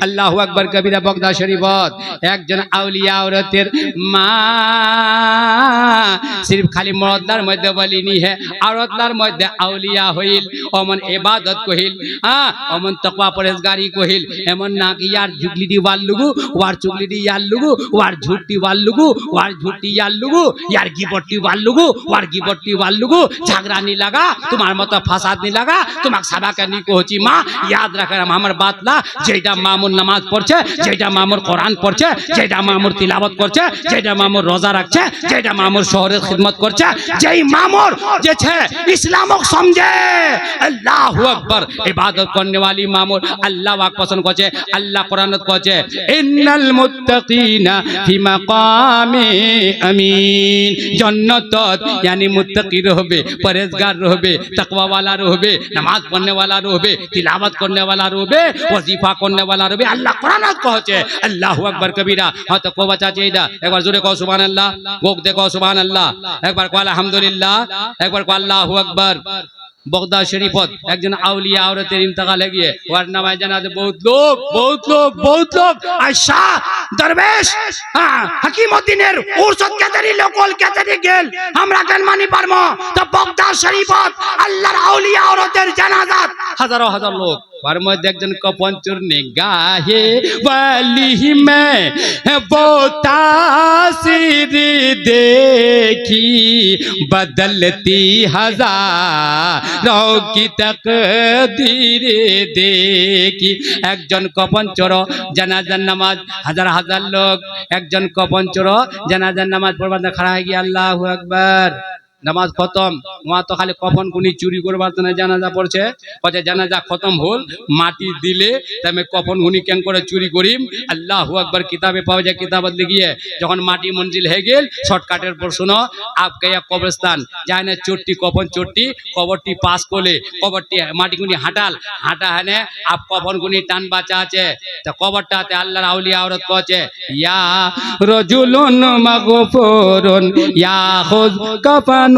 আল্লাহু আকবার কবিরা বগদা শরীফত একজন আউলিয়া औरतेर মা सिर्फ खाली मर्दार मध्य बलिनी है औरतलार मध्य आउलिया हईल अमन इबादत कहिल हाँ अमन तकवा परहेजगारी कहिल एमन ना कि यार जुगलिडी वालुगु वार चुगलिडी यालुगु वार झूठी वालुगु वार झूठी यालुगु यार गिबट्टी वालुगु वार गिबट्टी वालुगु झगड़ा नहीं लगा तुम्हार मत फसाद नहीं लगा तुम्हाक साबा करनी कोची माँ याद रखे আমার বাতলা যেটা মামুর নামাজ পড়ছে যেটা মামুর কোরআন পড়ছে যেটা মামুর তিলাওয়াত করছে যেটা মামুর রোজা রাখছে যেটা মামুর শহরের খিদমত করছে যেই মামুর যে છે ইসলামক সমঝে আল্লাহু আকবার ইবাদত করনে वाली মামুর আল্লাহ পাক পছন্দ করছে আল্লাহ কোরআনত করছে ইন্নাল মুত্তাকিনা ফি মাকামি আমিন জান্নাতত यानी মুত্তাকি রহবে পরহেজগার রহবে তাকওয়া वाला রহবে নামাজ পড়নে वाला রহবে तिलावत करने वाला रोबे वजीफा करने वाला रोबे अल्लाह कुरान कहছে अल्लाहु अकबर कबीरा हाँ तो को बचा चाहिए एक बार जोरे कहो सुभान अल्लाह गोक देखो सुभान अल्लाह एक बार को अल्हम्दुलिल्लाह एक बार को अल्लाहु अकबर बगदा शरीफत একজন আউলিয়া औरतेर इंतकाल গিয়ে ওয়ার নামায় জানাতে बहुत लोग আয়শা দরবেশ হ্যাঁ হাকিমউদ্দিনের উরসত কেতারি লোকল কেতারি গেল আমরা কেন মানি পারমো তো বগদা শরীফত আল্লাহর আউলিয়া औरतेर জানাজাত হাজার লোক पर मध्य একজন কপন চোর নিগাহে वाली में वो तासीर देखी बदलती हजारों की तकदीर देखी একজন কপন চোর জানাজার নামাজ হাজার লোক একজন কপন চোর জানাজার নামাজ পড়বার খড়া হয়ে গিয়ে আল্লাহু আকবার नमाज खत्म वहाँ तो खाली कफन गुनी चुरी करबार तने জানাজা পড়ছে কয়ে জানাজা खत्म होल माटी दिले तमे कफन गुनी केन करे चुरी करिम আল্লাহু আকবার किताबे पाওয়া যায় किताबत लिखिए যখন মাটি मंजिल है गेल शॉर्टकाटेर पर सुनो आप गया कब्रिस्तान जाय ना चोट्टी कफन चोट्टी कबरटी पास कोले कबरटी माटी गुनी हाटा है आप कफन गुनी टान बाचा আছে তো কবরটাতে আল্লাহর আউলিয়া औरत কছে ইয়া রাজুলুন মাগফুরুন ইয়া খুয কাফান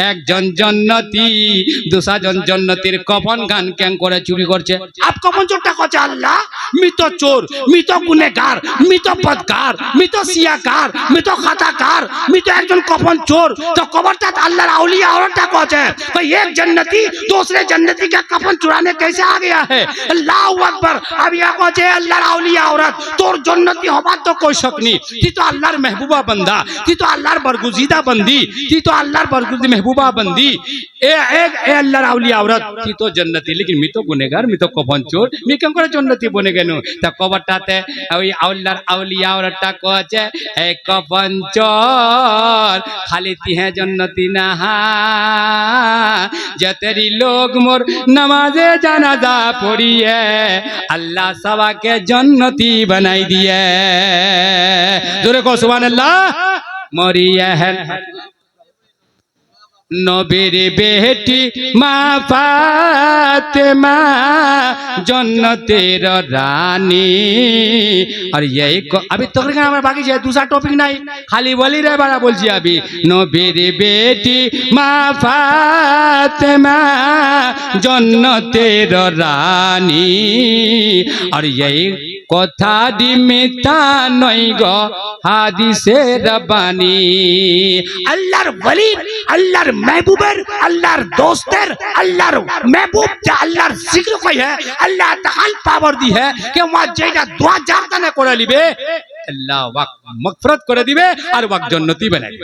একজন জন্নতি দুসাজন জন্নতির কফন গান কেন করে চুরি করছে আপ কফন চোরটা কছে আল্লাহ মৃত চোর মৃত গুনেগার মৃত বদকার মৃত সিয়াকার মৃত খাতাকার মৃত একজন কফন চোর তো কবরটা আল্লাহর আউলিয়া औरतটা কছে तो एक जन्नती दूसरे जन्नती का कफन चुराने कैसे आ गया है अल्लाहू अकबर अब या कहे अल्लाहर आउलिया औरत तोर जन्नती हबार तो कोई शक नहीं ती तो अल्लाहर महबूबा बंदा ती तो अल्लाहर बरगुजीदा बंदी ती तो अल्लाहर बरगुजी महबूबा बंदी ए अल्लाहर आउलिया औरत ती तो जन्नती लेकिन मी तो गुनेगार मी तो कफन चोर मी केम करे जन्नती बने गेनो ता कबरटाते ওই আল্লাহর আউলিয়া औरतটা কছে এ কফন চোর খালি তিহে জন্নতি না जतेरी लोग मोर नमाजे जनाजा पढ़िए अल्लाह सवा के जन्नती बनाई दिए जोरे को सुभान अल्लाह मरिए है नबीर बेटी मा फातिमा जन्नतेर रानी और यही अभी तो हमारे बाकी है दूसरा टॉपिक नहीं खाली बोली रे बड़ा बोल अभी नबीर बेटी मा फातिमा जन्नतेर रानी और यही कथा मिता नहीं गो हादिसे रबानी अल्लाहर वली अल्लाहर महबूबर अल्लाहर दोस्तर अल्लाहर महबूब जा अल्लाहर जिक्र कोई है अल्लाह ताल पावर दी है कि वहां जेटा दुआ जाता ने करे लिबे अल्लाह वक्त मगफरत करे दिबे और वक्त जन्नती बनाई दिबे।